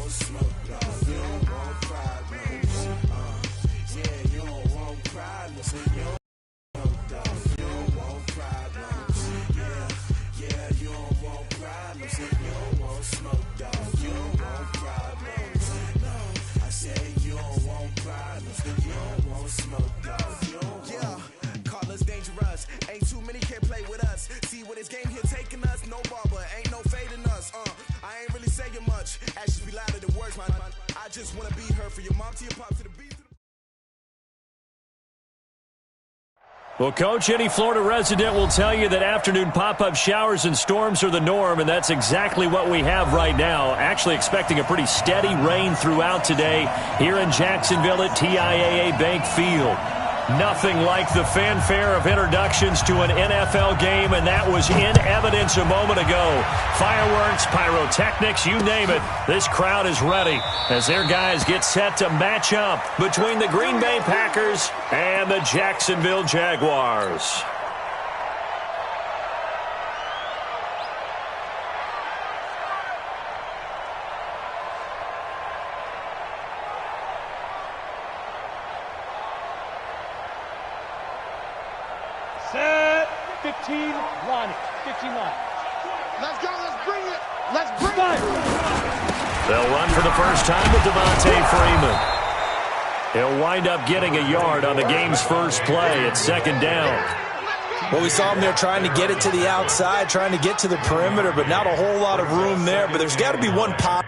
want smoke, dog. You don't want problems. Yeah, you don't want problems. You don't smoke, dog. You don't want problems. Yeah, you don't want problems. You don't want smoke, dog. You don't want problems. No, I said you don't want problems. You don't want smoke, dog. You don't want. Call us dangerous. Ain't too many can play with us. See what this game here taking us. No barber, ain't no fading us. I ain't really saying much. Actions be louder than words, man. I just wanna be heard for your mom to your pop to the beat. Well, Coach, any Florida resident will tell you that afternoon pop-up showers and storms are the norm, and that's exactly what we have right now. Actually expecting a pretty steady rain throughout today here in Jacksonville at TIAA Bank Field. Nothing like the fanfare of introductions to an NFL game, and that was in evidence a moment ago. Fireworks, pyrotechnics, you name it. This crowd is ready as their guys get set to match up between the Green Bay Packers and the Jacksonville Jaguars. Set, 15 line. Let's go, let's bring it. Let's bring it. They'll run for the first time with Devontae Freeman. He'll wind up getting a yard on the game's first play at second down. Well, we saw him there trying to get it to the outside, trying to get to the perimeter, but not a whole lot of room there. But there's got to be one pop.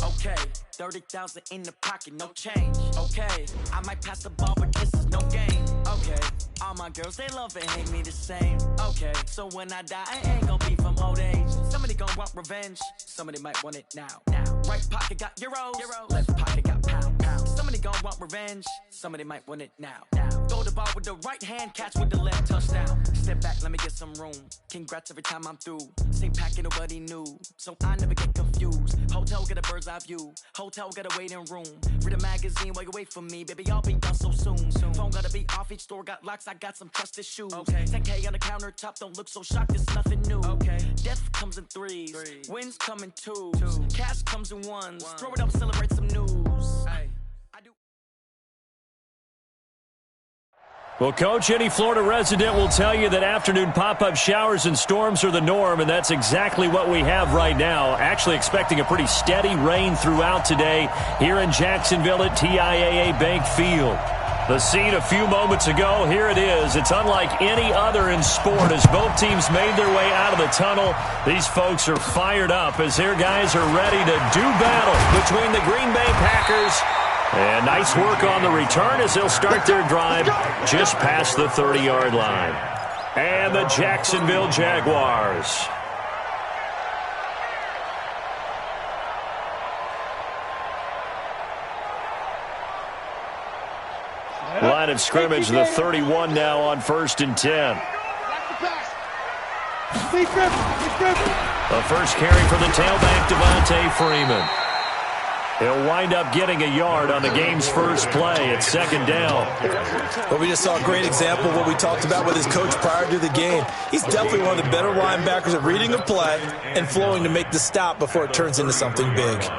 Okay, 30,000 in the pocket, no change. Okay, I might pass the ball, but this is no game. Okay, all my girls, they love and hate me the same. Okay, so when I die, I ain't gonna be from old age. Somebody gonna want revenge, somebody might want it now. Right pocket got euros, left pocket got pounds. Somebody gonna want revenge, somebody might want it now. Throw the ball with the right hand, catch with the left, touchdown. Step back, let me get some room. Congrats every time I'm through. Same packet, nobody knew, so I never get confused. Hotel get a bird's eye view, hotel got a waiting room. Read a magazine while you wait for me, baby, I'll be done so soon. Phone gotta be off, each store got locks, I got some trusted shoes. 10K on the countertop, don't look so shocked, it's nothing new. Death comes in threes, wins come in twos, cash comes in ones. Throw it up, celebrate some news. Well, Coach, any Florida resident will tell you that afternoon pop-up showers and storms are the norm, and that's exactly what we have right now. Actually expecting a pretty steady rain throughout today here in Jacksonville at TIAA Bank Field. The scene a few moments ago, here it is. It's unlike any other in sport as both teams made their way out of the tunnel. These folks are fired up as their guys are ready to do battle between the Green Bay Packers. And nice work on the return as they'll start their drive just past the 30-yard line. And the Jacksonville Jaguars. Line of scrimmage, the 31 now on 1st and 10. The first carry for the tailback, Devontae Freeman. He'll wind up getting a yard on the game's first play at second down. Well, we just saw a great example of what we talked about with his coach prior to the game. He's definitely one of the better linebackers at reading a play and flowing to make the stop before it turns into something big.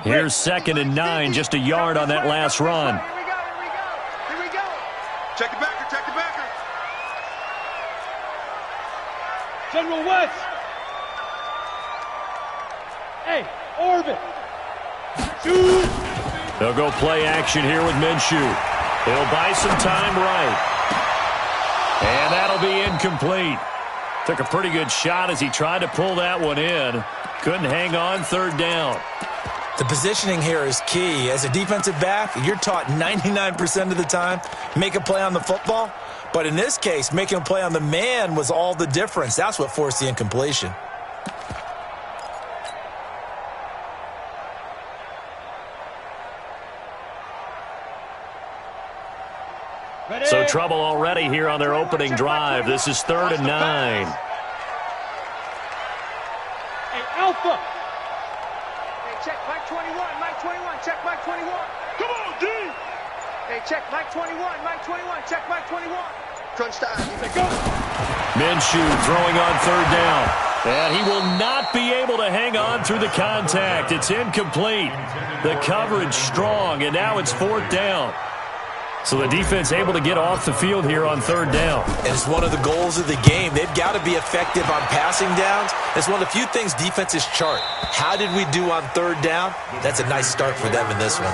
Here's 2nd and 9, just a yard on that last run. Here we go. Check the backer. General West. Hey, orbit. Shoot. They'll go play action here with Minshew. He'll buy some time right. And that'll be incomplete. Took a pretty good shot as he tried to pull that one in. Couldn't hang on, third down. The positioning here is key. As a defensive back, you're taught 99% of the time, make a play on the football. But in this case, making a play on the man was all the difference. That's what forced the incompletion. So trouble already here on their opening drive. This is 3rd and 9. Hey, Alpha. Hey, check Mike 21. Mike 21. Check Mike 21. Come on, D. Hey, check Mike 21. Mike 21. Check Mike 21. Crunch time. Here go. Minshew throwing on 3rd down. And he will not be able to hang on through the contact. It's incomplete. The coverage strong, and now it's 4th down. So the defense able to get off the field here on 3rd down. And it's one of the goals of the game. They've got to be effective on passing downs. It's one of the few things defenses chart. How did we do on 3rd down? That's a nice start for them in this one.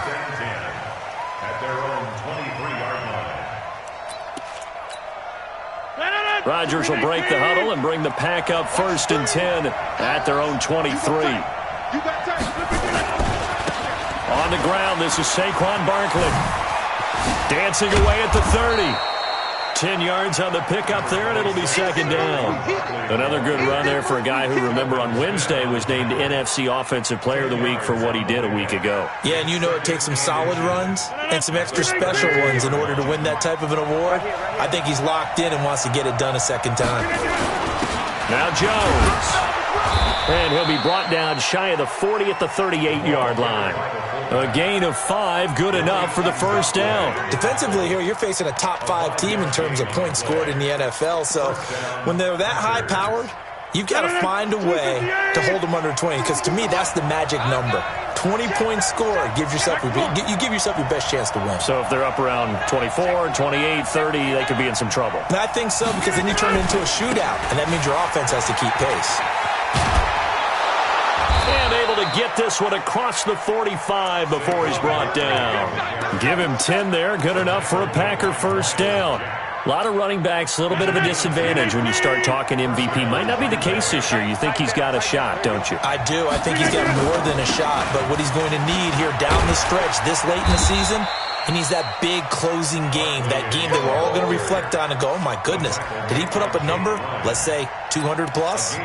Rodgers will break the huddle and bring the pack up 1st and 10 at their own 23. On the ground, this is Saquon Barkley. Dancing away at the 30. 10 yards on the pickup there, and it'll be 2nd down. Another good run there for a guy who, remember, on Wednesday was named NFC Offensive Player of the Week for what he did a week ago. Yeah, and you know it takes some solid runs and some extra special ones in order to win that type of an award. I think he's locked in and wants to get it done a second time. Now Jones. And he'll be brought down shy of the 40 at the 38-yard line. A gain of 5, good enough for the 1st down. Defensively here, you're facing a top 5 team in terms of points scored in the NFL. So when they're that high-powered, you've got to find a way to hold them under 20. Because to me, that's the magic number. 20 points scored gives yourself you give yourself your best chance to win. So if they're up around 24, 28, 30, they could be in some trouble. And I think so, because then you turn it into a shootout, and that means your offense has to keep pace. And able to get this one across the 45 before he's brought down. Give him 10 there, good enough for a Packer 1st down. A lot of running backs, a little bit of a disadvantage when you start talking MVP. Might not be the case this year. You think he's got a shot, don't you? I do. I think he's got more than a shot. But what he's going to need here down the stretch this late in the season, he needs that big closing game, that game that we're all going to reflect on and go, oh, my goodness, did he put up a number, let's say 200 plus?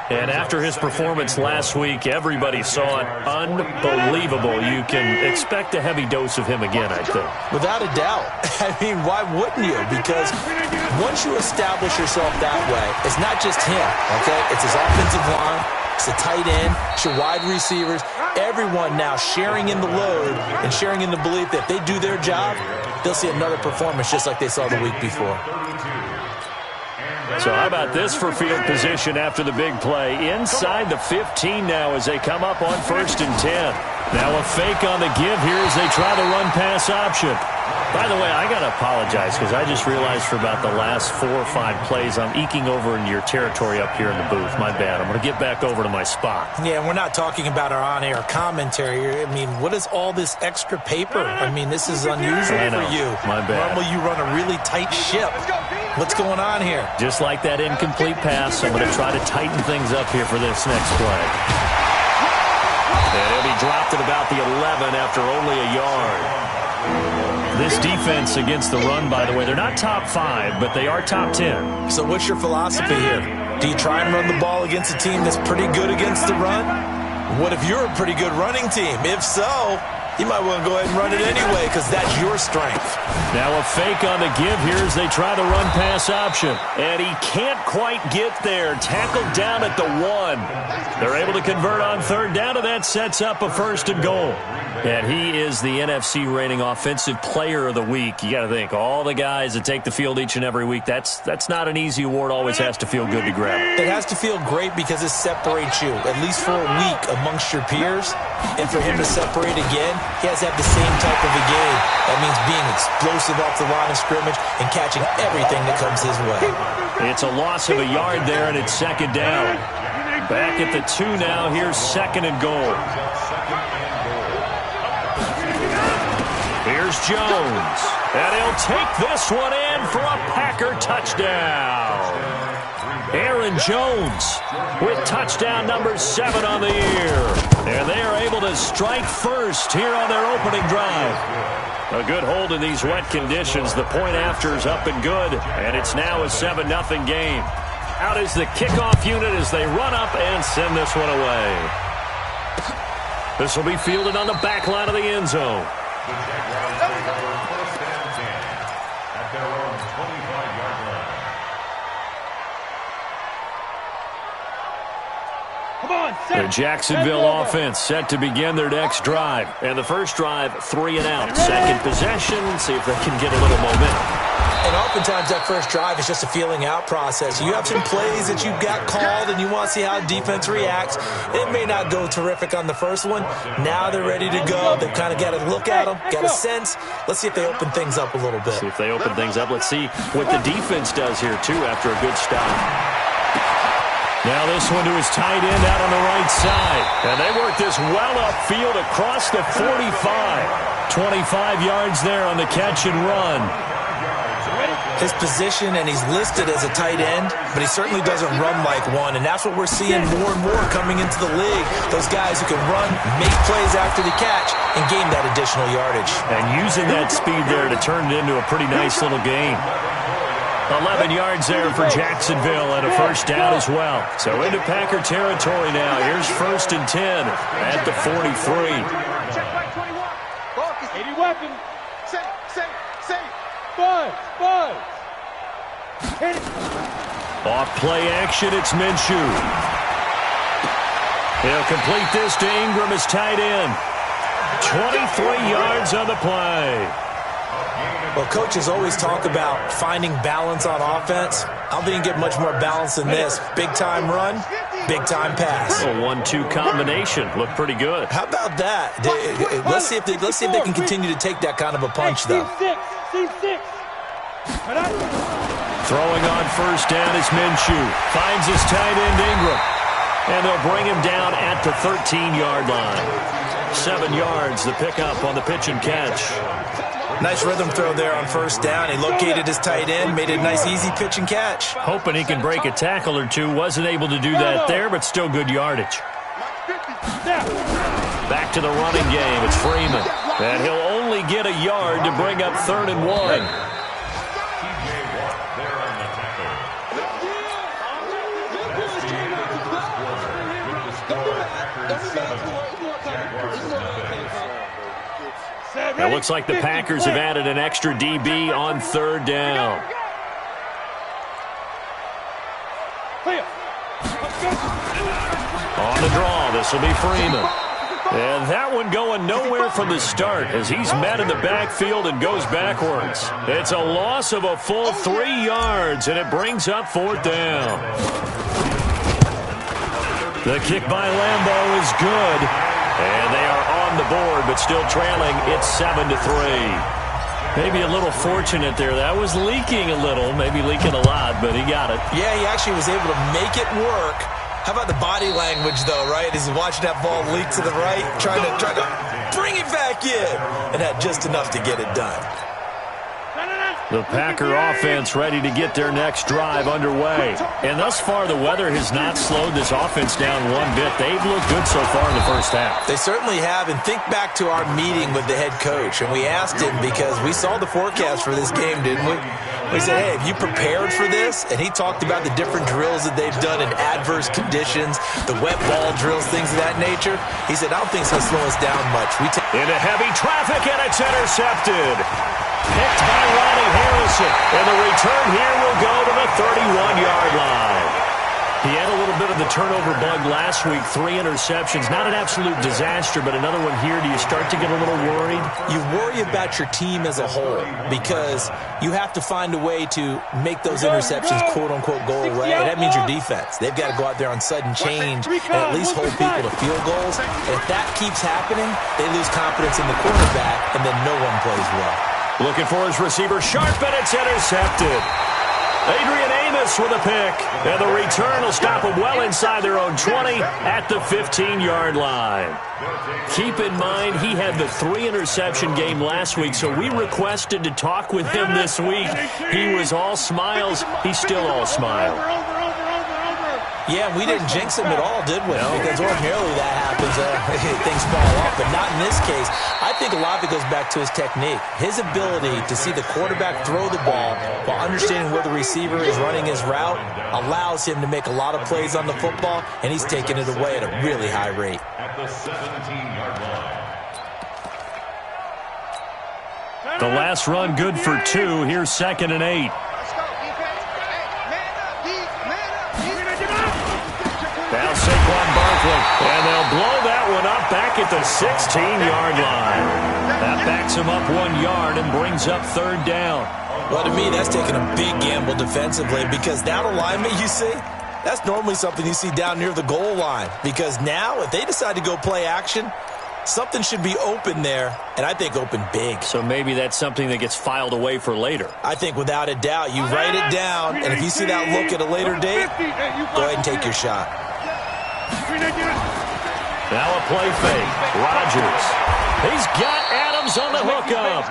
And after his performance last week, everybody saw it. Unbelievable. You can expect a heavy dose of him again, I think. Without a doubt. I mean, why wouldn't you? Because once you establish yourself that way, it's not just him, okay? It's his offensive line. It's the tight end. It's your wide receivers. Everyone now sharing in the load and sharing in the belief that if they do their job, they'll see another performance just like they saw the week before. So how about this for field position after the big play? Inside the 15 now as they come up on 1st and 10. Now a fake on the give here as they try the run-pass option. By the way, I got to apologize because I just realized for about the last 4 or 5 plays I'm eking over into your territory up here in the booth. My bad. I'm going to get back over to my spot. Yeah, we're not talking about our on-air commentary. I mean, what is all this extra paper? I mean, this is unusual for you. My bad. Normally you run a really tight ship. What's going on here? Just like that incomplete pass, I'm going to try to tighten things up here for this next play. And he'll be dropped at about the 11 after only a yard. This defense against the run, by the way, they're not top 5, but they are top 10. So what's your philosophy here? Do you try and run the ball against a team that's pretty good against the run? What if you're a pretty good running team? If so, you might want to go ahead and run it anyway because that's your strength. Now a fake on the give here as they try the run-pass option. And he can't quite get there. Tackled down at the 1. They're able to convert on 3rd down, and that sets up a 1st and goal. And he is the NFC reigning offensive player of the week. You got to think, all the guys that take the field each and every week, that's not an easy award. Always has to feel good to grab it. It has to feel great because it separates you, at least for a week, amongst your peers. And for him to separate again, he has to have the same type of a game. That means being explosive off the line of scrimmage and catching everything that comes his way. It's a loss of a yard there, and it's 2nd down. Back at the 2 now. Here's 2nd and goal. Here's Here's Jones. And he'll take this one in for a Packer touchdown. Aaron Jones with touchdown number 7 on the year. And they are able to strike first here on their opening drive. A good hold in these wet conditions. The point after is up and good. And it's now a 7-0 game. Out is the kickoff unit as they run up and send this one away. This will be fielded on the back line of the end zone. The Jacksonville offense set to begin their next drive. And the first drive, 3 and out. Second possession, see if they can get a little momentum. And oftentimes that first drive is just a feeling out process. You have some plays that you've got called and you want to see how defense reacts. It may not go terrific on the first one. Now they're ready to go. They've kind of got to look at them, got a sense. Let's see if they open things up a little bit. See if they open things up. Let's see what the defense does here, too, after a good stop. Now this one to his tight end out on the right side. And they work this well upfield across the 45. 25 yards there on the catch and run. His position, and he's listed as a tight end, but he certainly doesn't run like one, and that's what we're seeing more and more coming into the league. Those guys who can run, make plays after the catch, and gain that additional yardage. And using that speed there to turn it into a pretty nice little gain. 11 yards there for Jacksonville and a first down as well. So into Packer territory now. Here's 1st and 10 at the 43. Check back 21. Focus. 80 weapon. Say. Buzz. Hit it. Off play action, it's Minshew. He'll complete this to Ingram as tight end. 23 yards on the play. Well, coaches always talk about finding balance on offense. I don't think you can get much more balance than this. Big-time run, big-time pass. A 1-2 combination. Looked pretty good. How about that? Let's see if they can continue to take that kind of a punch, though. Throwing on first down is Minshew. Finds his tight end Ingram. And they'll bring him down at the 13-yard line. 7 yards, the pickup on the pitch and catch. Nice rhythm throw there on first down. He located his tight end, made it a nice, easy pitch and catch. Hoping he can break a tackle or two. Wasn't able to do that there, but still good yardage. Back to the running game. It's Freeman. And he'll only get a yard to bring up 3rd and 1. It looks like the Packers have added an extra DB on 3rd down. On the draw, this will be Freeman. And that one going nowhere from the start as he's met in the backfield and goes backwards. It's a loss of a full 3 yards, and it brings up 4th down. The kick by Lambeau is good. And they are on the board, but still trailing. It's 7-3. Maybe a little fortunate there. That was leaking a little, maybe leaking a lot, but he got it. Yeah, he actually was able to make it work. How about the body language, though, right? As he's watching that ball leak to the right, trying to bring it back in, and had just enough to get it done. The Packer offense ready to get their next drive underway. And thus far, the weather has not slowed this offense down one bit. They've looked good so far in the first half. They certainly have. And think back to our meeting with the head coach. And we asked him because we saw the forecast for this game, didn't we? We said, hey, have you prepared for this? And he talked about the different drills that they've done in adverse conditions, the wet ball drills, things of that nature. He said, I don't think it's going to slow us down much. Into heavy traffic, and it's intercepted. Picked by Ronnie Harrison. And the return here will go to the 31-yard line. He had a little bit of the turnover bug last week. 3 interceptions. Not an absolute disaster, but another one here. Do you start to get a little worried? You worry about your team as a whole because you have to find a way to make those interceptions, quote-unquote, go away. And that means your defense. They've got to go out there on sudden change and at least hold people to field goals. And if that keeps happening, they lose confidence in the quarterback, and then no one plays well. Looking for his receiver, Sharp, and it's intercepted. Adrian Amos with a pick. And the return will stop them well inside their own 20 at the 15-yard line. Keep in mind, he had the 3-interception game last week, so we requested to talk with him this week. He was all smiles. He's still all smiles. Yeah, we didn't jinx him at all, did we? No. Because ordinarily that happens, things fall off, but not in this case. I think a lot of it goes back to his technique. His ability to see the quarterback throw the ball while understanding where the receiver is running his route allows him to make a lot of plays on the football, and he's taking it away at a really high rate. At the 17-yard line. The last run good for 2. Here's 2nd and 8. Now Saquon Barkley, and they'll blow that one up back at the 16-yard line. That backs him up 1 yard and brings up 3rd down. Well, to me, that's taking a big gamble defensively because that alignment you see, that's normally something you see down near the goal line. Because now, if they decide to go play action, something should be open there, and I think open big. So maybe that's something that gets filed away for later. I think without a doubt, you write it down, and if you see that look at a later date, go ahead and take your shot. Now a play fake. Rodgers. He's got Adams on the hookup.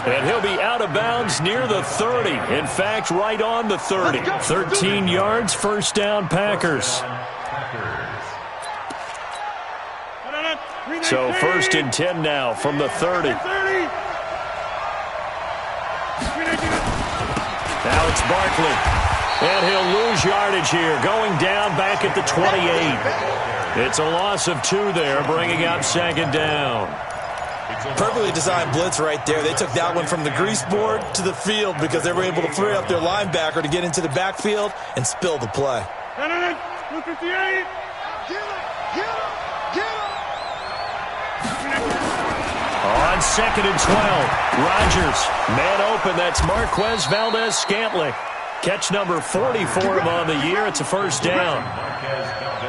And he'll be out of bounds near the 30. In fact, right on the 30. 13 yards, 1st down Packers. So 1st and 10 now from the 30. Now it's Barkley. And he'll lose yardage here, going down back at the 28. It's a loss of 2 there, bringing up 2nd down. Perfectly designed blitz right there. They took that one from the grease board to the field because they were able to free up their linebacker to get into the backfield and spill the play. On 2nd and 12, Rodgers, man open, that's Marquez Valdez-Scantling. Catch number 40 for him on the year. It's a 1st down.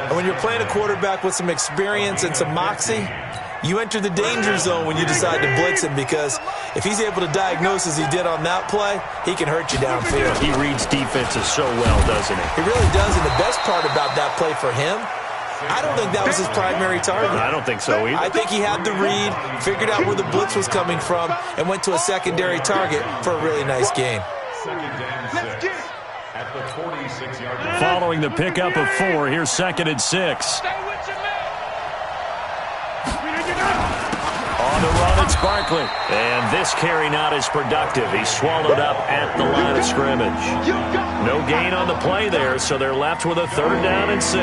And when you're playing a quarterback with some experience and some moxie, you enter the danger zone when you decide to blitz him because if he's able to diagnose as he did on that play, he can hurt you downfield. He reads defenses so well, doesn't he? He really does, and the best part about that play for him, I don't think that was his primary target. I don't think so either. I think he had the read, figured out where the blitz was coming from, and went to a secondary target for a really nice gain. 2nd and 6 at the 46-yard line. Following the pickup of 4, here's 2nd and 6. On the run, it's Barkley. And this carry not as productive. He's swallowed up at the line of scrimmage. No gain on the play there, so they're left with a 3rd down and 6.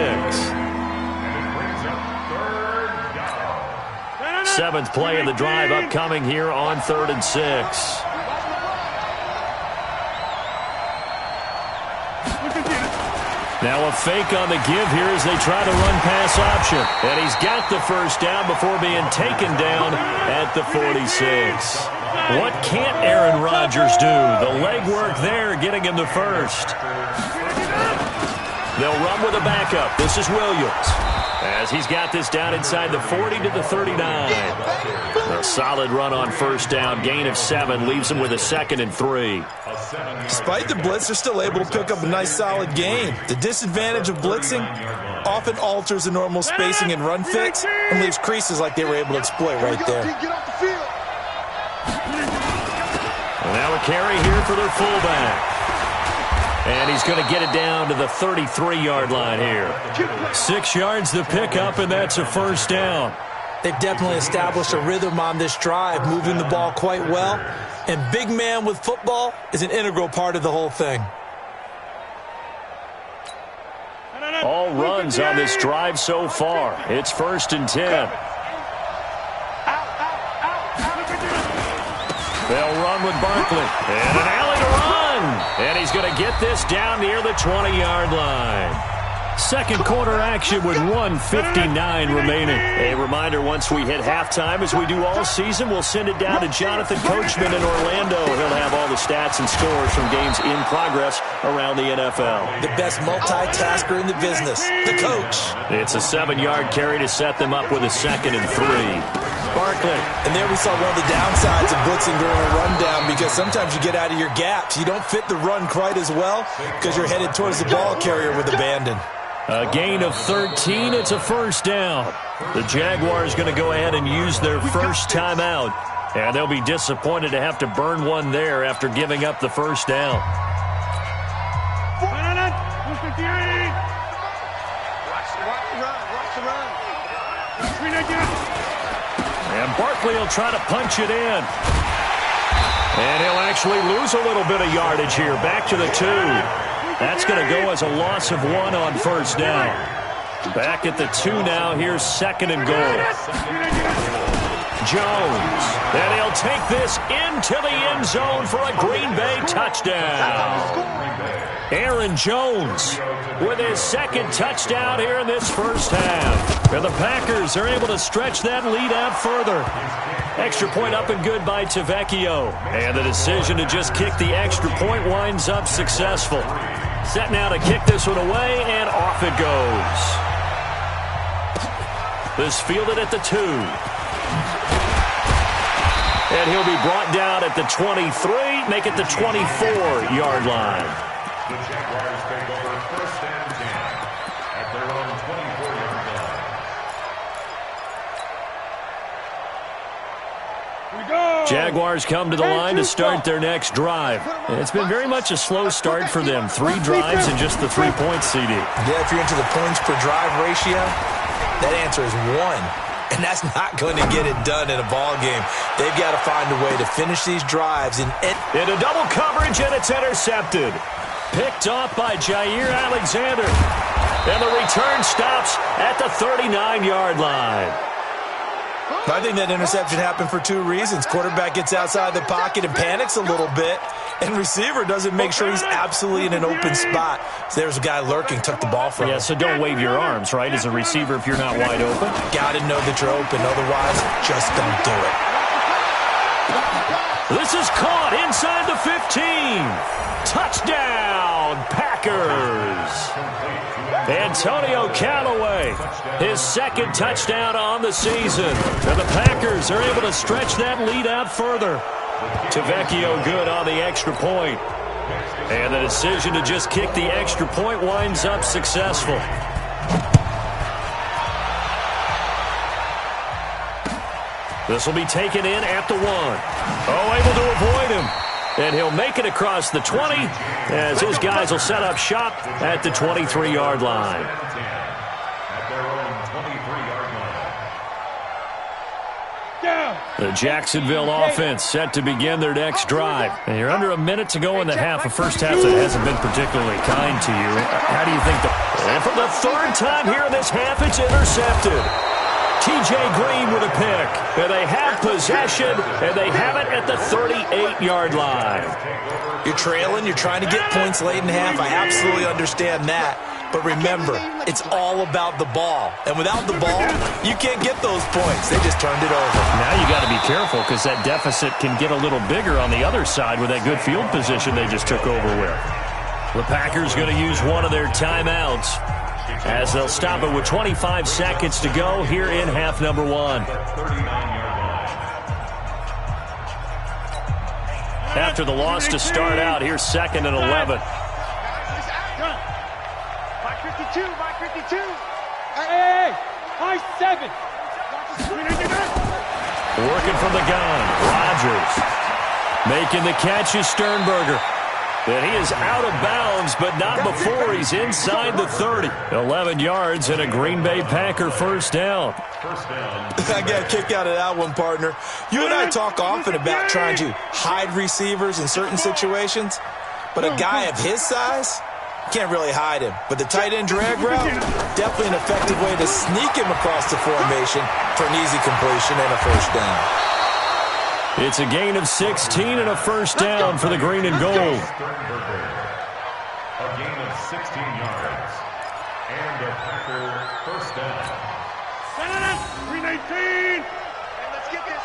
7th play of the drive upcoming here on 3rd and 6. Now a fake on the give here as they try the run-pass option. And he's got the 1st down before being taken down at the 46. What can't Aaron Rodgers do? The legwork there getting him the 1st. They'll run with a backup. This is Williams. As he's got this down inside the 40 to the 39. A solid run on 1st down. Gain of 7 leaves him with a 2nd and 3. Despite the blitz, they're still able to pick up a nice solid gain. The disadvantage of blitzing often alters the normal spacing and run fits and leaves creases like they were able to exploit right there. And now a carry here for their fullback. And he's going to get it down to the 33-yard line here. 6 yards the pickup, and that's a 1st down. They've definitely established a rhythm on this drive, moving the ball quite well. And big man with football is an integral part of the whole thing. All runs on this drive so far. It's 1st and 10. They'll run with Barkley. And an alley to run. And he's going to get this down near the 20-yard line. 2nd quarter action with 1:59 remaining. A reminder, once we hit halftime, as we do all season, we'll send it down to Jonathan Coachman in Orlando. He'll have all the stats and scores from games in progress around the NFL. The best multitasker in the business, the coach. It's a 7-yard carry to set them up with a 2nd and 3. Barkley. And there we saw one of the downsides of blitzing during a rundown, because sometimes you get out of your gaps. You don't fit the run quite as well because you're headed towards the ball carrier with abandon. A gain of 13. It's a first down. The Jaguars going to go ahead and use their first timeout. And they'll be disappointed to have to burn one there after giving up the first down. And Barkley will try to punch it in. And he'll actually lose a little bit of yardage here. Back to the 2. That's going to go as a loss of 1 on first down. Back at the 2 now. Here's second and goal. Jones. And he'll take this into the end zone for a Green Bay touchdown. Aaron Jones with his second touchdown here in this first half. And the Packers are able to stretch that lead out further. Extra point up and good by Tavecchio. And the decision to just kick the extra point winds up successful. Set now to kick this one away, and off it goes. This fielded at the 2. And he'll be brought down at the 23, make it the 24-yard line. The Jaguars take over first and 10 at their own 24-yard line. Jaguars come to the line to start their next drive. And it's been very much a slow start for them. 3 drives and just the 3 points, CD. Yeah, if you're into the points per drive ratio, that answer is 1. And that's not going to get it done in a ball game. They've got to find a way to finish these drives. Into double coverage, and it's intercepted. Picked off by Jair Alexander. And the return stops at the 39-yard line. I think that interception happened for 2 reasons. Quarterback gets outside the pocket and panics a little bit, and receiver doesn't make sure he's absolutely in an open spot. So there's a guy lurking, took the ball from him. Yeah, so don't wave your arms, right, as a receiver if you're not wide open. Got to know that you're open. Otherwise, just don't do it. This is caught inside the 15. Touchdown, Packers. Antonio Callaway, his second touchdown on the season. And the Packers are able to stretch that lead out further. Tavecchio good on the extra point. And the decision to just kick the extra point winds up successful. This will be taken in at the 1. Oh, able to avoid him. And he'll make it across the 20 as his guys will set up shop at the 23-yard line. The Jacksonville offense set to begin their next drive. And you're under a minute to go in the half, a first half that hasn't been particularly kind to you. How do you think and for the 3rd time here in this half, it's intercepted. T.J. Green with a pick. And they have possession, and they have it at the 38-yard line. You're trailing. You're trying to get points late in half. I absolutely understand that. But remember, it's all about the ball. And without the ball, you can't get those points. They just turned it over. Now you got to be careful because that deficit can get a little bigger on the other side with that good field position they just took over with. The Packers going to use one of their timeouts as they'll stop it with 25 seconds to go here in half number 1. After the loss to start out, here's 2nd and 11. Mike 52, Mike 52. Hey, high 7. Working from the gun, Rodgers. Making the catch is Sternberger. And he is out of bounds, but not before he's inside the 30. 11 yards and a Green Bay Packer first down. I got a kick out of that one, partner. You and I talk often about trying to hide receivers in certain situations, but a guy of his size, can't really hide him. But the tight end drag route, definitely an effective way to sneak him across the formation for an easy completion and a first down. It's a gain of 16 and a first down for the green and gold. A gain of 16 yards. And a Packer first down. 319. Let's get this,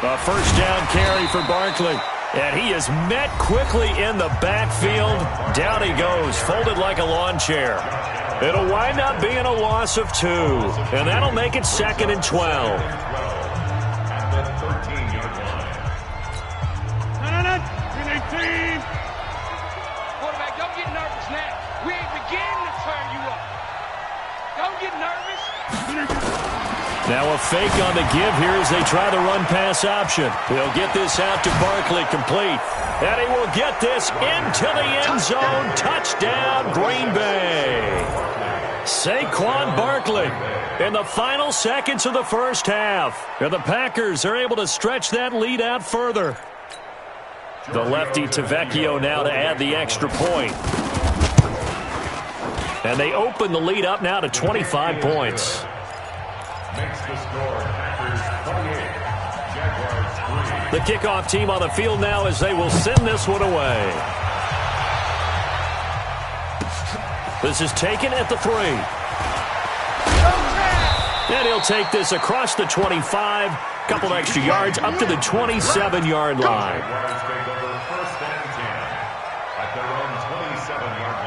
A first down carry for Barkley. And he is met quickly in the backfield. Down he goes, folded like a lawn chair. It'll wind up being a loss of 2, and that'll make it 2nd and 12. At the 13-yard line. Quarterback, don't get nervous now. We ain't beginning to turn you up. Don't get nervous. Now a fake on the give here as they try the run-pass option. He'll get this out to Barkley, complete. And he will get this into the end zone. Touchdown, Green Bay. Saquon Barkley in the final seconds of the first half. And the Packers are able to stretch that lead out further. The lefty Tavecchio now to add the extra point. And they open the lead up now to 25 points. Makes the score Packers 28, Jaguars 3. The kickoff team on the field now as they will send this one away. This is taken at the 3. And he'll take this across the 25. Couple extra yards up to the 27-yard line. Jaguars take over 1st and 10 at their own 27-yard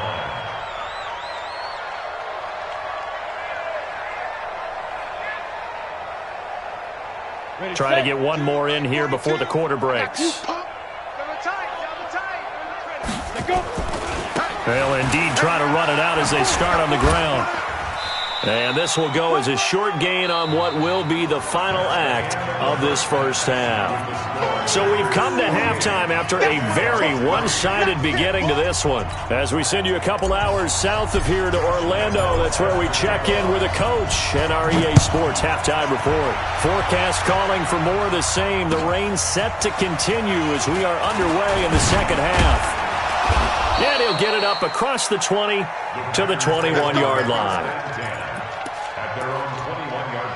line. Try to get one more in here before the quarter breaks. They'll indeed try to run it out as they start on the ground. And this will go as a short gain on what will be the final act of this first half. So we've come to halftime after a very one-sided beginning to this one. As we send you a couple hours south of here to Orlando, that's where we check in with a coach and our EA Sports halftime report. Forecast calling for more of the same. The rain set to continue as we are underway in the second half. And he'll get it up across the 20 to the 21-yard line. At their own 21-yard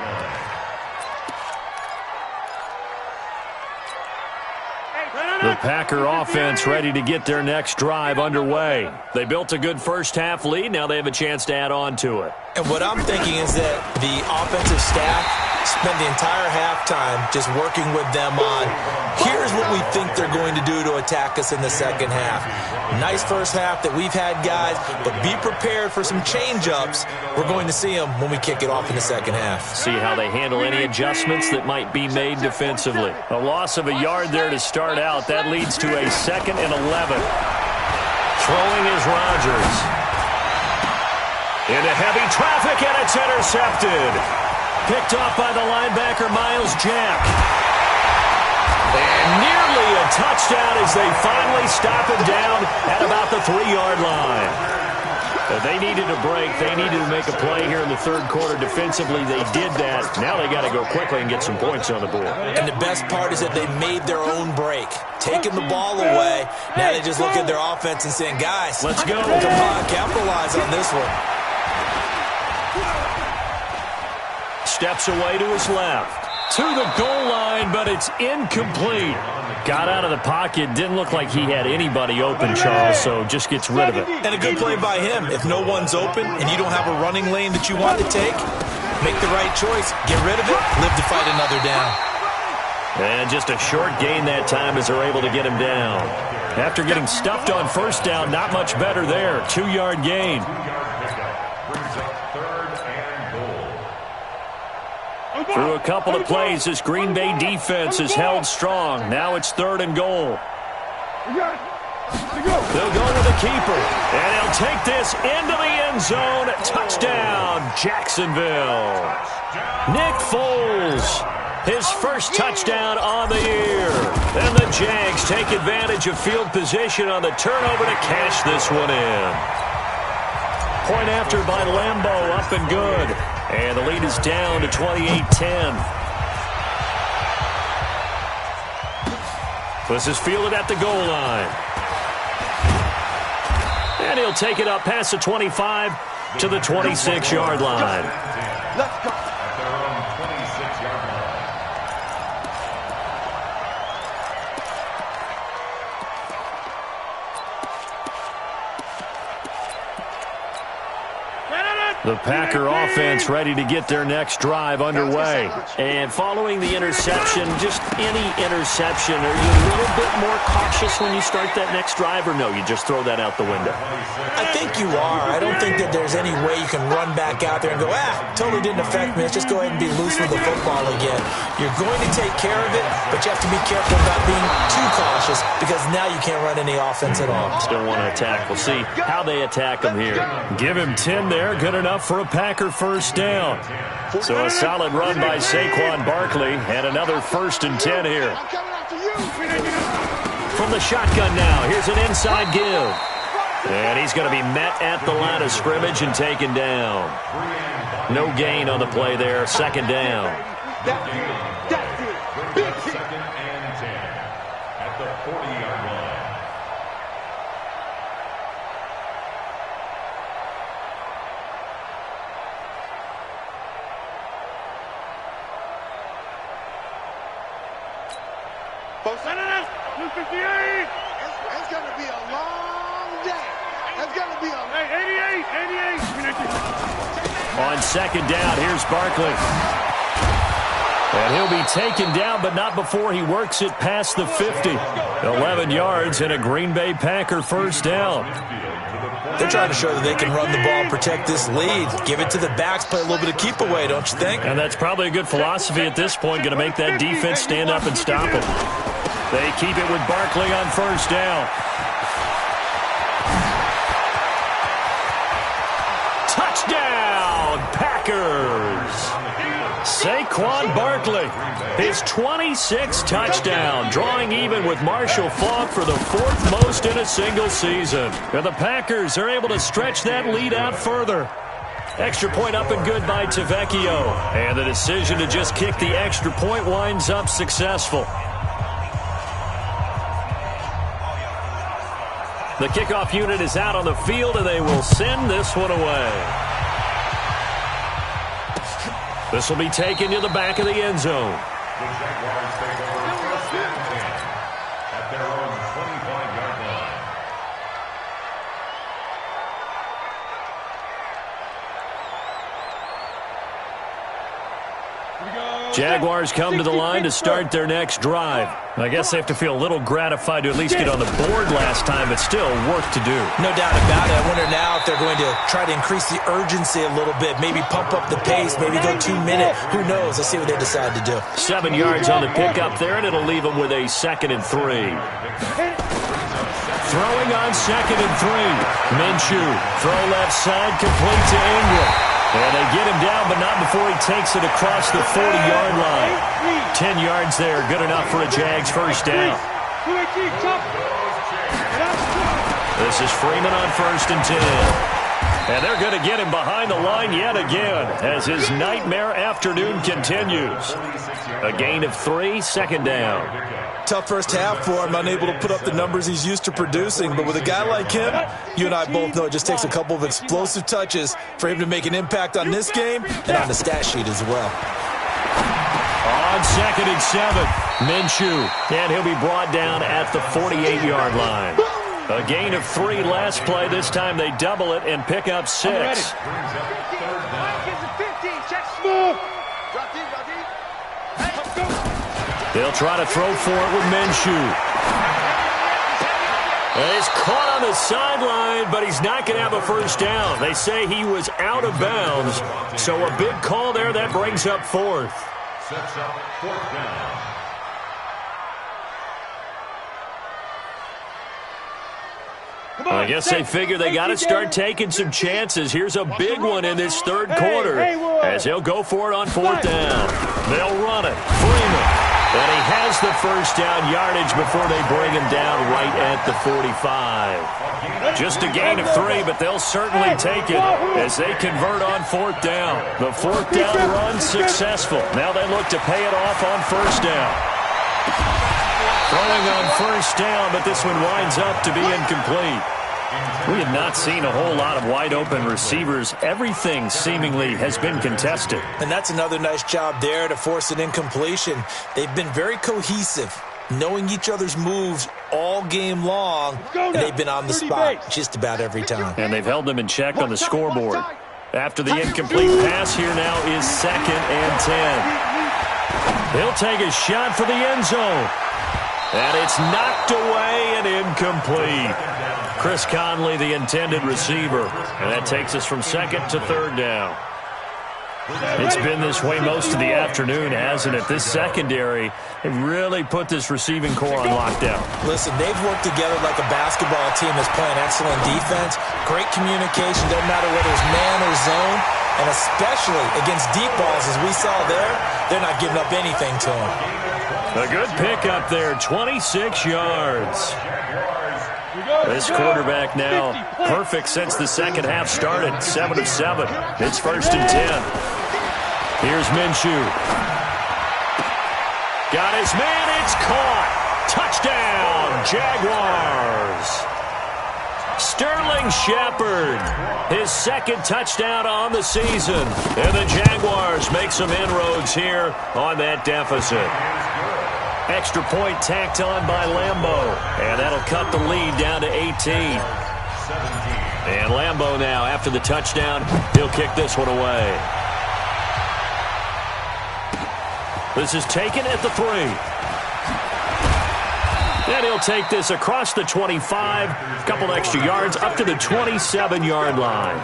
line. The Packer offense ready to get their next drive underway. They built a good first half lead. Now they have a chance to add on to it. And what I'm thinking is that the offensive staff spent the entire halftime just working with them on, here's what we think they're going to do to attack us in the second half. Nice first half that we've had, guys, but be prepared for some change-ups. We're going to see them when we kick it off in the second half. See how they handle any adjustments that might be made defensively. A loss of a yard there to start out. That leads to a 2nd and 11. Throwing is Rodgers. Into heavy traffic, and it's intercepted. Picked off by the linebacker, Miles Jack. And nearly a touchdown as they finally stop him down at about the 3-yard line. They needed a break. They needed to make a play here in the third quarter defensively. They did that. Now they got to go quickly and get some points on the board. And the best part is that they made their own break. Taking the ball away. Now they just look at their offense and saying, guys, let's go. Come on, capitalize on this one. Steps away to his left. To the goal line, but it's incomplete. Got out of the pocket. Didn't look like he had anybody open, Charles, so just gets rid of it. And a good play by him. If no one's open and you don't have a running lane that you want to take, make the right choice. Get rid of it. Live to fight another down. And just a short gain that time as they're able to get him down. After getting stuffed on first down, not much better there. 2-yard gain. Through a couple of plays, this Green Bay defense is held strong. Now it's 3rd and goal. They'll go with the keeper, and he'll take this into the end zone. Touchdown, Jacksonville. Nick Foles, his first touchdown on the year. And the Jags take advantage of field position on the turnover to cash this one in. Point after by Lambeau, up and good. And the lead is down to 28-10. This is fielded at the goal line. And he'll take it up past the 25 to the 26-yard line. Let's go. At their own 26-yard line. The Packer offense ready to get their next drive underway. And following the interception, just any interception, are you a little bit more cautious when you start that next drive, or no, you just throw that out the window? I think you are. I don't think that there's any way you can run back out there and go, totally didn't affect me. Let's just go ahead and be loose with the football again. You're going to take care of it, but you have to be careful about being too cautious because now you can't run any offense at all. Still want to attack. We'll see how they attack them here. Give him 10 there. Good enough for a Packer first down. So a solid run by Saquon Barkley and another 1st and 10 here. From the shotgun now, here's an inside give. And he's going to be met at the line of scrimmage and taken down. No gain on the play there. 2nd down. Second and 10 at the 40-yard line. It's going to be a long day. It's going to be a 88. On 2nd down, here's Barkley. And he'll be taken down, but not before he works it past the 50. 11 yards and a Green Bay Packer first down. They're trying to show that they can run the ball and protect this lead. Give it to the backs, play a little bit of keep away, don't you think? And that's probably a good philosophy at this point, going to make that defense stand up and stop it. They keep it with Barkley on 1st down. Touchdown, Packers! Saquon Barkley, his 26th touchdown, drawing even with Marshall Faulk for the 4th most in a single season. And the Packers are able to stretch that lead out further. Extra point up and good by Tavecchio. And the decision to just kick the extra point winds up successful. The kickoff unit is out on the field, and they will send this one away. This will be taken to the back of the end zone. The Jaguars take over 1st and 10 at their own 25-yard line. Jaguars come to the line to start their next drive. I guess they have to feel a little gratified to at least get on the board last time, but still work to do. No doubt about it. I wonder now if they're going to try to increase the urgency a little bit, maybe pump up the pace, maybe go 2-minute. Who knows? Let's see what they decide to do. 7 yards on the pickup there, and it'll leave them with a 2nd and 3. Throwing on 2nd and 3. Minshew, throw left side, complete to Ingram. And they get him down, but not before he takes it across the 40-yard line. 10 yards there, good enough for a Jags first down. This is Freeman on 1st and 10. And they're going to get him behind the line yet again as his nightmare afternoon continues. A gain of 3, 2nd down. Tough first half for him, unable to put up the numbers he's used to producing. But with a guy like him, you and I both know it just takes a couple of explosive touches for him to make an impact on this game and on the stat sheet as well. On 2nd and 7, Minshew, and he'll be brought down at the 48-yard line. A gain of 3 last play. This time they double it and pick up 6. They'll try to throw for it with Minshew. He's caught on the sideline, but he's not going to have a first down. They say he was out of bounds, so a big call there. That brings up 4th. Sets up 4th down. I guess they figure they got to start taking some chances. Here's a big one in this 3rd quarter as he'll go for it on 4th down. They'll run it. Freeman. And he has the first down yardage before they bring him down right at the 45. Just a gain of 3, but they'll certainly take it as they convert on 4th down. The 4th down run successful. Now they look to pay it off on 1st down. Throwing on 1st down, but this one winds up to be incomplete. We have not seen a whole lot of wide-open receivers. Everything seemingly has been contested. And that's another nice job there to force an incompletion. They've been very cohesive, knowing each other's moves all game long, and they've been on the spot just about every time. And they've held them in check on the scoreboard. After the incomplete pass, here now is 2nd and 10. He'll take a shot for the end zone. And it's knocked away and incomplete. Chris Conley, the intended receiver. And that takes us from 2nd to 3rd down. It's been this way most of the afternoon, hasn't it? This secondary, they really put this receiving core on lockdown. Listen, they've worked together like a basketball team that's playing excellent defense. Great communication, doesn't matter whether it's man or zone. And especially against deep balls, as we saw there, they're not giving up anything to them. A good pickup there, 26 yards. This quarterback now perfect since the second half started, 7 of 7. It's 1st and 10. Here's Minshew. Got his man, it's caught. Touchdown, Jaguars. Sterling Shepard, his 2nd touchdown on the season. And the Jaguars make some inroads here on that deficit. Extra point tacked on by Lambeau. And that'll cut the lead down to 18. And Lambeau now, after the touchdown, he'll kick this one away. This is taken at the 3. And he'll take this across the 25. A couple extra yards up to the 27-yard line.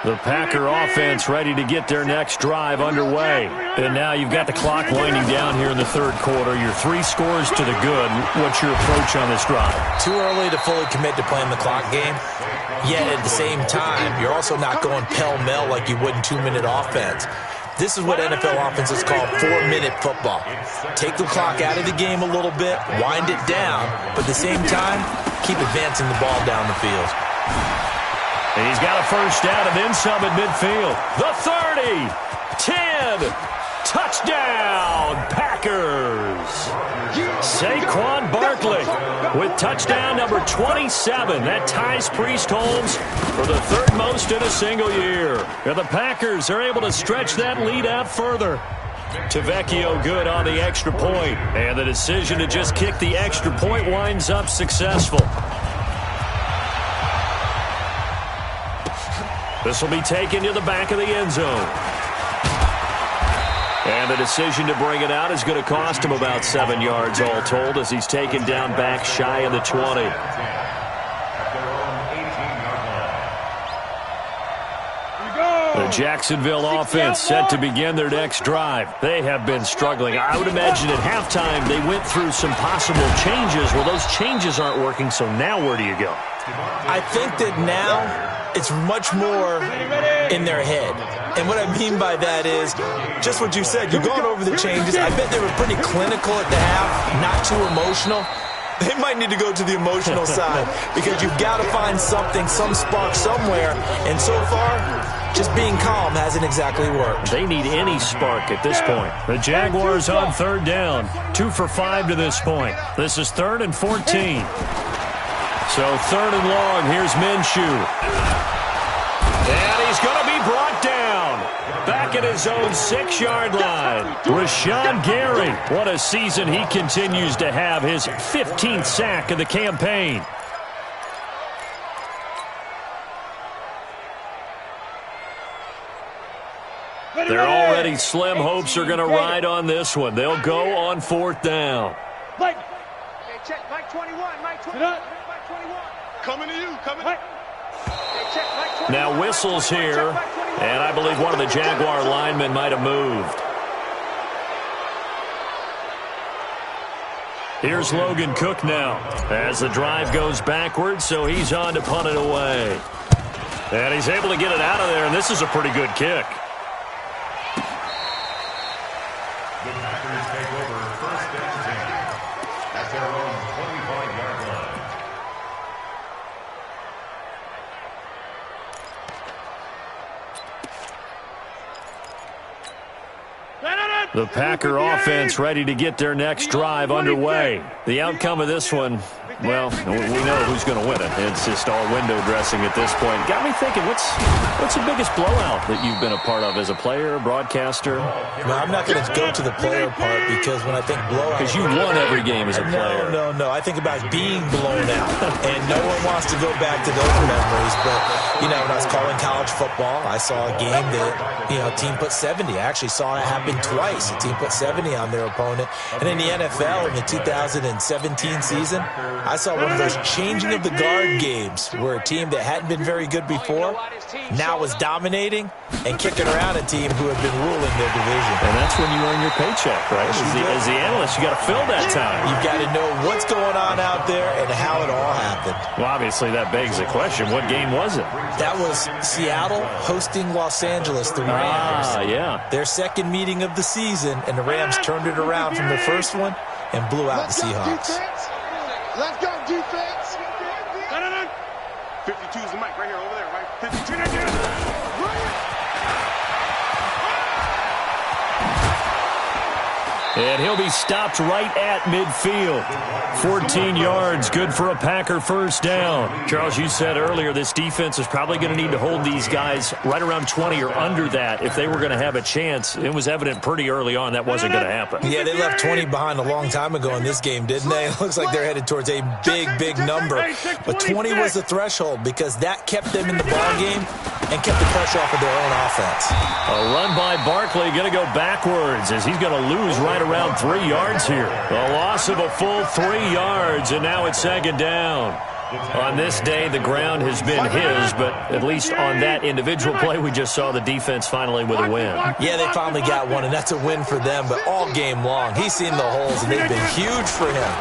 The Packer offense ready to get their next drive underway. And now you've got the clock winding down here in the 3rd quarter. Your 3 scores to the good. What's your approach on this drive? Too early to fully commit to playing the clock game. Yet at the same time, you're also not going pell-mell like you would in 2-minute offense. This is what NFL offenses call 4-minute football. Take the clock out of the game a little bit, wind it down, but at the same time, keep advancing the ball down the field. And he's got a first down and then some at midfield. The 30, 10, touchdown, Packers. Saquon Barkley with touchdown number 27. That ties Priest Holmes for the 3rd most in a single year. And the Packers are able to stretch that lead out further. Tavecchio good on the extra point. And the decision to just kick the extra point winds up successful. This will be taken to the back of the end zone. And the decision to bring it out is going to cost him about 7 yards all told as he's taken down back shy of the 20. The Jacksonville offense set to begin their next drive. They have been struggling. I would imagine at halftime they went through some possible changes. Well, those changes aren't working, so now where do you go? I think that now it's much more in their head. And what I mean by that is just what you said. You've gone over the changes. I bet they were pretty clinical at the half, not too emotional. They might need to go to the emotional side because you've got to find something, some spark somewhere. And so far, just being calm hasn't exactly worked. They need any spark at this point. The Jaguars on 3rd down. 2 for 5 to this point. This is 3rd and 14. So 3rd and long, here's Minshew. And he's going to be brought down. Back at his own 6-yard line. Rashawn Gary, what a season he continues to have. His 15th sack of the campaign. They're already slim hopes are going to ride on this one. They'll go on 4th down. Hey, check Mike 21, Mike 21, Mike 21. Coming to you, coming. Hey, check Mike 21. Now whistles here, and I believe one of the Jaguar linemen might have moved. Here's Logan Cook now as the drive goes backwards, so he's on to punt it away. And he's able to get it out of there, and this is a pretty good kick. The Packers take over 1st and 10 at their own 25-yard line. The Packer offense ready to get their next drive underway. The outcome of this one, well, we know who's going to win it. It's just all window dressing at this point. Got me thinking, what's the biggest blowout that you've been a part of as a player, broadcaster? Well, I'm not going to go to the player part because when I think blowout... Because you won every game as a player. No. I think about being blown out, and no one wants to go back to those memories. But, when I was calling college football, I saw a game that, a team put 70. I actually saw it happen twice. A team put 70 on their opponent. And in the NFL, in the 2017 season, I saw one of those changing of the guard games where a team that hadn't been very good before now was dominating and kicking around a team who had been ruling their division. And that's when you earn your paycheck, right? As the analyst, you got to fill that time. You've got to know what's going on out there and how it all happened. Well, obviously, that begs the question, what game was it? That was Seattle hosting Los Angeles, the Rams. Yeah. Their second meeting of the season, and the Rams turned it around from the first one and blew out the Seahawks. Let's go, defense. No. 52 is the mic right here, over there, right? 52 right there. And he'll be stopped right at midfield. 14 yards, good for a Packer first down. Charles, you said earlier this defense is probably going to need to hold these guys right around 20 or under that if they were going to have a chance. It was evident pretty early on that wasn't going to happen. Yeah, they left 20 behind a long time ago in this game, didn't they? It looks like they're headed towards a big number. But 20 was the threshold because that kept them in the ball game and kept the pressure off of their own offense. A run by Barkley going to go backwards as he's going to lose right around 3 yards here. A loss of a full 3 yards, and now it's second down. On this day, the ground has been his, but at least on that individual play, we just saw the defense finally with a win. Yeah, they finally got one, and that's a win for them, but all game long, he's seen the holes, and they've been huge for him.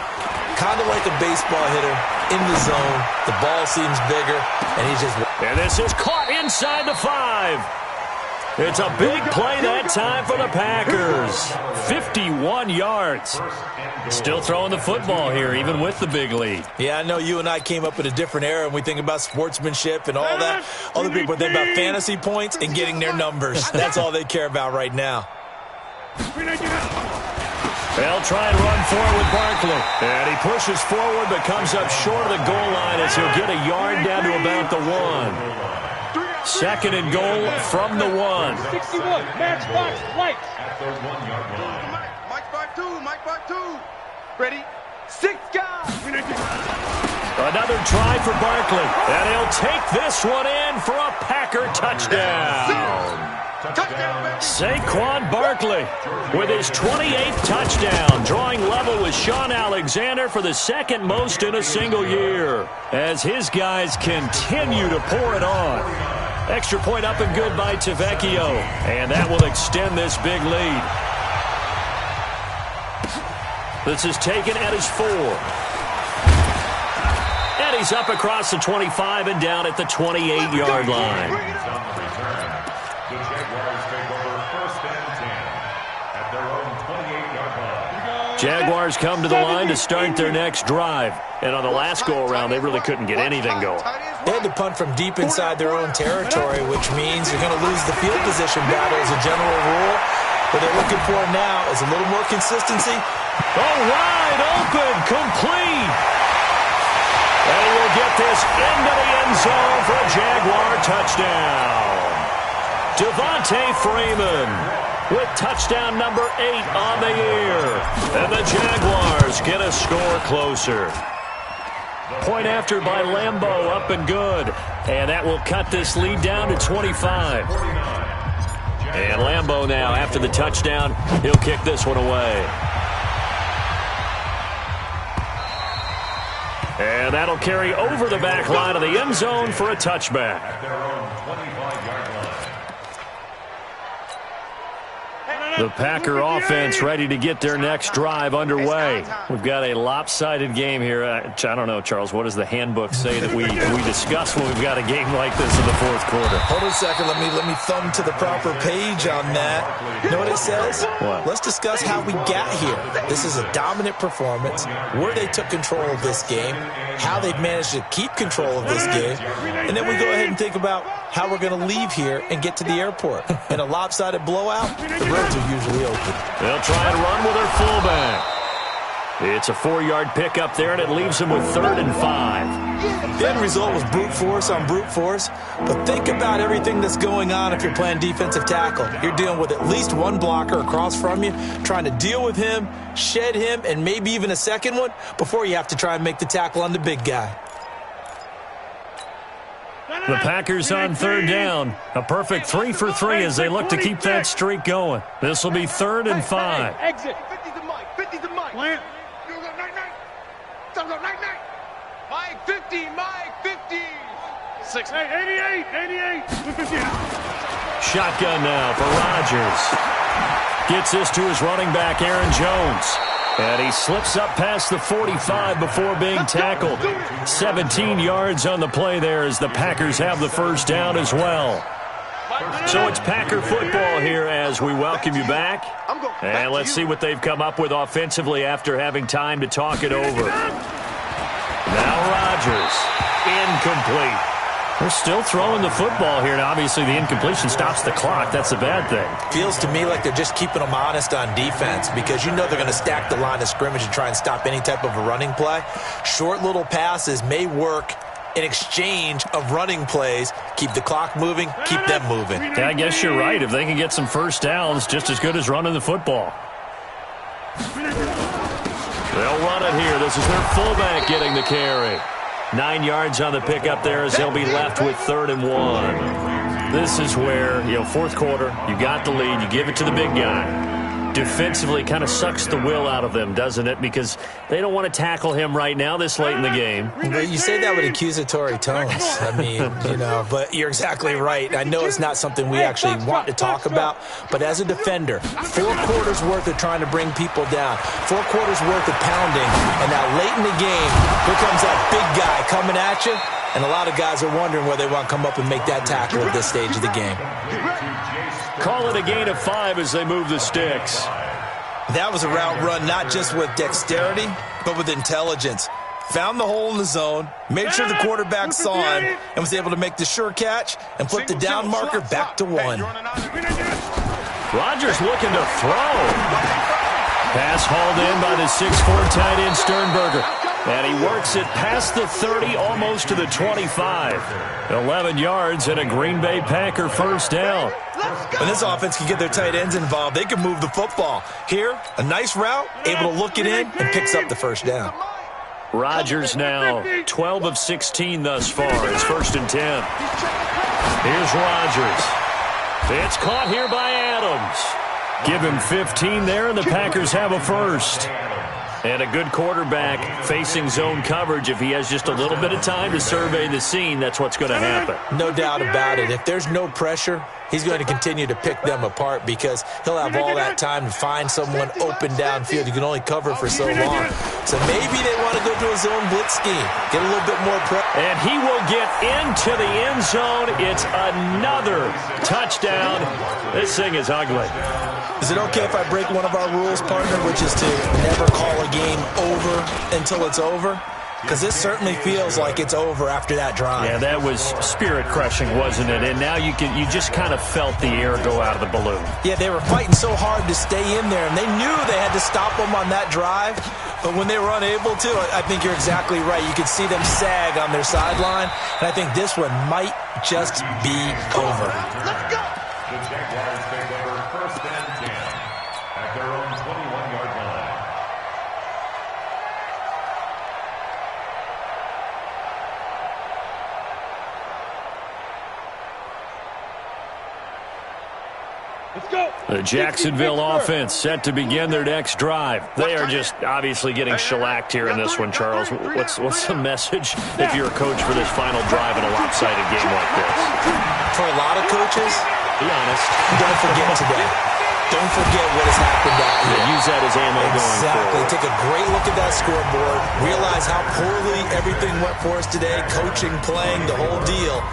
Kind of like a baseball hitter in the zone. The ball seems bigger, and he's just... And this is caught inside the 5. It's a big play that time for the Packers. 51 yards. Still throwing the football here, even with the big lead. Yeah, I know you and I came up in a different era, and we think about sportsmanship and all that. Other people think about fantasy points and getting their numbers. That's all they care about right now. They'll try and run forward with Barkley. And he pushes forward but comes up short of the goal line as he'll get a yard down to about the 1. Second and goal from the 1. 61, matchbox, lights. At the 1 yard line. Mike 5-2. Ready? 6 guys. Another try for Barkley. And he'll take this one in for a Packer touchdown. Saquon Barkley with his 28th touchdown, drawing level with Sean Alexander for the second most in a single year, as his guys continue to pour it on. Extra point up and good by Tavecchio, and that will extend this big lead. This is taken at his 4. And he's up across the 25 and down at the 28-yard line. The Jaguars take over first and 10 at their own 28-yard line. Jaguars come to the line to start their next drive. And on the last go-around, they really couldn't get anything going. They had to punt from deep inside their own territory, which means you're going to lose the field position battle as a general rule. What they're looking for now is a little more consistency. Oh, wide open, complete. And we'll get this into the end zone for a Jaguar touchdown. Devontae Freeman with touchdown number 8 on the year. And the Jaguars get a score closer. Point after by Lambeau, up and good. And that will cut this lead down to 25. And Lambeau now, after the touchdown, he'll kick this one away. And that'll carry over the back line of the end zone for a touchback. At their own 25-yard line. The Packer offense ready to get their next drive underway. We've got a lopsided game here. I don't know, Charles, what does the handbook say that we discuss when we've got a game like this in the fourth quarter? Hold on a second. Let me thumb to the proper page on that. You know what it says? What? Let's discuss how we got here. This is a dominant performance, where they took control of this game, how they've managed to keep control of this game, and then we go ahead and think about how we're going to leave here and get to the airport. In a lopsided blowout, the roads are usually open. They'll try and run with their fullback. It's a 4-yard pickup there, and it leaves them with 3rd and 5. The end result was brute force on brute force, but think about everything that's going on if you're playing defensive tackle. You're dealing with at least one blocker across from you, trying to deal with him, shed him, and maybe even a second one before you have to try and make the tackle on the big guy. The Packers on 3rd down. A perfect 3 for 3 as they look to keep that streak going. This will be 3rd and 5. Exit. 50 to Mike. 50 to Mike. Plant. Mike 50. Mike 50. 6. Hey, 88. 88. Shotgun now for Rodgers. Gets this to his running back, Aaron Jones. And he slips up past the 45 before being tackled. 17 yards on the play there as the Packers have the first down as well. So it's Packer football here as we welcome you back. And let's see what they've come up with offensively after having time to talk it over. Now Rodgers, incomplete. They're still throwing the football here, and obviously the incompletion stops the clock. That's a bad thing. Feels to me like they're just keeping them honest on defense because you know they're going to stack the line of scrimmage and try and stop any type of a running play. Short little passes may work in exchange of running plays. Keep the clock moving, keep them moving. Yeah, I guess you're right. If they can get some first downs, just as good as running the football. They'll run it here. This is their fullback getting the carry. 9 yards on the pickup there as they'll be left with 3rd and 1. This is where, fourth quarter, you got the lead, you give it to the big guy. Defensively kind of sucks the will out of them, doesn't it? Because they don't want to tackle him right now this late in the game. But you say that with accusatory tones. I mean, but you're exactly right. I know it's not something we actually want to talk about, but as a defender, 4 quarters worth of trying to bring people down, 4 quarters worth of pounding, and now late in the game, here comes that big guy coming at you, and a lot of guys are wondering whether they want to come up and make that tackle at this stage of the game. Call it a gain of 5 as they move the sticks. That was a route run not just with dexterity, but with intelligence. Found the hole in the zone, made sure the quarterback saw him, and was able to make the sure catch and flip the down marker back to 1. Rodgers looking to throw. Pass hauled in by the 6'4" tight end Sternberger. And he works it past the 30, almost to the 25. 11 yards and a Green Bay Packer first down. When this offense can get their tight ends involved, they can move the football. Here, a nice route, able to look it in, and picks up the first down. Rodgers now 12 of 16 thus far. It's 1st and 10. Here's Rodgers. It's caught here by Adams. Give him 15 there, and the Packers have a first. And a good quarterback facing zone coverage. If he has just a little bit of time to survey the scene, that's what's going to happen. No doubt about it. If there's no pressure, he's going to continue to pick them apart because he'll have all that time to find someone open downfield. You can only cover for so long. So maybe they want to go to a zone blitz scheme, get a little bit more pressure. And he will get into the end zone. It's another touchdown. This thing is ugly. Is it okay if I break one of our rules, partner, which is to never call a game over until it's over? Because this certainly feels like it's over after that drive. Yeah, that was spirit-crushing, wasn't it? And now you just kind of felt the air go out of the balloon. Yeah, they were fighting so hard to stay in there, and they knew they had to stop them on that drive. But when they were unable to, I think you're exactly right. You could see them sag on their sideline, and I think this one might just be over. Let's go. The Jaguars take over 1st and 10 at their own 21-yard line. Let's go. The Jacksonville offense set to begin their next drive. They are just obviously getting shellacked here in this one, Charles. What's the message if you're a coach for this final drive in a lopsided game like this? For a lot of coaches, Be honest. don't forget today. Don't forget what has happened out here. Use that as ammo going Exactly. forward. Take a great look at that scoreboard. Realize how poorly everything went for us today. Coaching, playing, the whole deal.